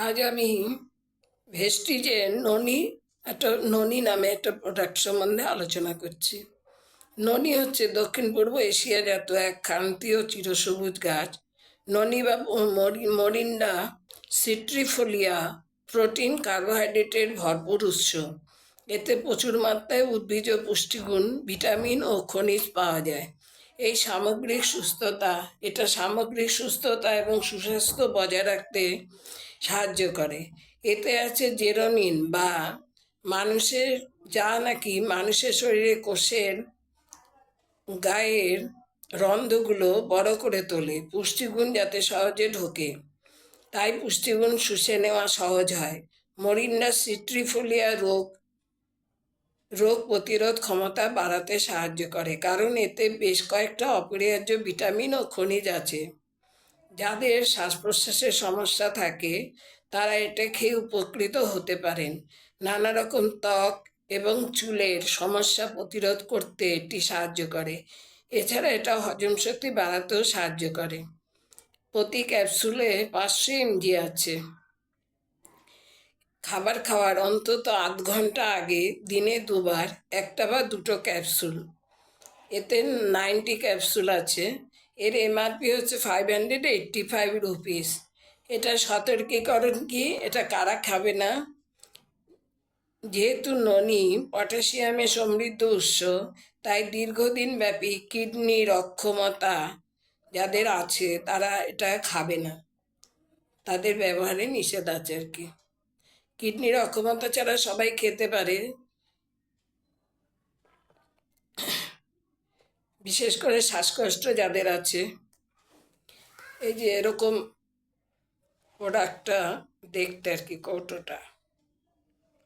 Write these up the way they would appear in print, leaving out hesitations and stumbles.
আজ আমি ভেস্টিজের ননি নামে একটা প্রোডাক্ট সম্বন্ধে আলোচনা করছি। ননি হচ্ছে দক্ষিণ পূর্ব এশিয়াজাত এক ক্রান্তীয় চিরসবুজ গাছ। ননি বা মরিন্ডা সিট্রিফোলিয়া প্রোটিন কার্বোহাইড্রেটের ভরপুর উৎস। এতে প্রচুর মাত্রায় উদ্ভিজ পুষ্টিগুণ, ভিটামিন ও খনিজ পাওয়া যায়। এটা সামগ্রিক সুস্থতা এবং সুস্বাস্থ্য বজায় রাখতে সাহায্য করে। এতে আছে জেরোনিন যা নাকি মানুষের শরীরে কোষের গায়ের রন্ধ্রগুলো বড় করে তোলে, পুষ্টিগুণ যাতে সহজে ঢোকে, তাই পুষ্টিগুণ শুষে নেওয়া সহজ হয়। মরিন্ডা সিট্রিফোলিয়া রোগ প্রতিরোধ ক্ষমতা বাড়াতে সাহায্য করে, কারণ এতে বেশ কয়েকটা অপরিহার্য ভিটামিন ও খনিজ আছে। যাদের শ্বাস প্রশ্বাসের সমস্যা থাকে তারা এটা খেয়ে উপকৃত হতে পারেন। নানা রকম ত্বক এবং চুলের সমস্যা প্রতিরোধ করতে এটি সাহায্য করে। এছাড়া এটা হজম শক্তি বাড়াতেও সাহায্য করে। প্রতি ক্যাপসুলে 500 mg আছে। খাবার খাওয়ার অন্তত আধ ঘন্টা আগে দিনে 2 বার 1টা বা 2টো ক্যাপসুল। এতে 90 ক্যাপসুল আছে। এর এমআরপি হচ্ছে 585 রুপিস। এটা সতর্কীকরণ কি, এটা কারা খাবে না? যেহেতু ননি পটাশিয়ামে সমৃদ্ধ উৎস, তাই দীর্ঘদিন ব্যাপী কিডনির অক্ষমতা যাদের আছে তারা এটা খাবে না, তাদের ব্যবহারে নিষেধ আছে আর কি। কিডনির অক্ষমতা ছাড়া সবাই খেতে পারে, বিশেষ করে শ্বাসকষ্ট যাদের আছে। এই যে এরকম প্রোডাক্টটা দেখতে আর কি, কৌটোটা।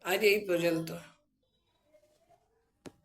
আজ এই পর্যন্ত।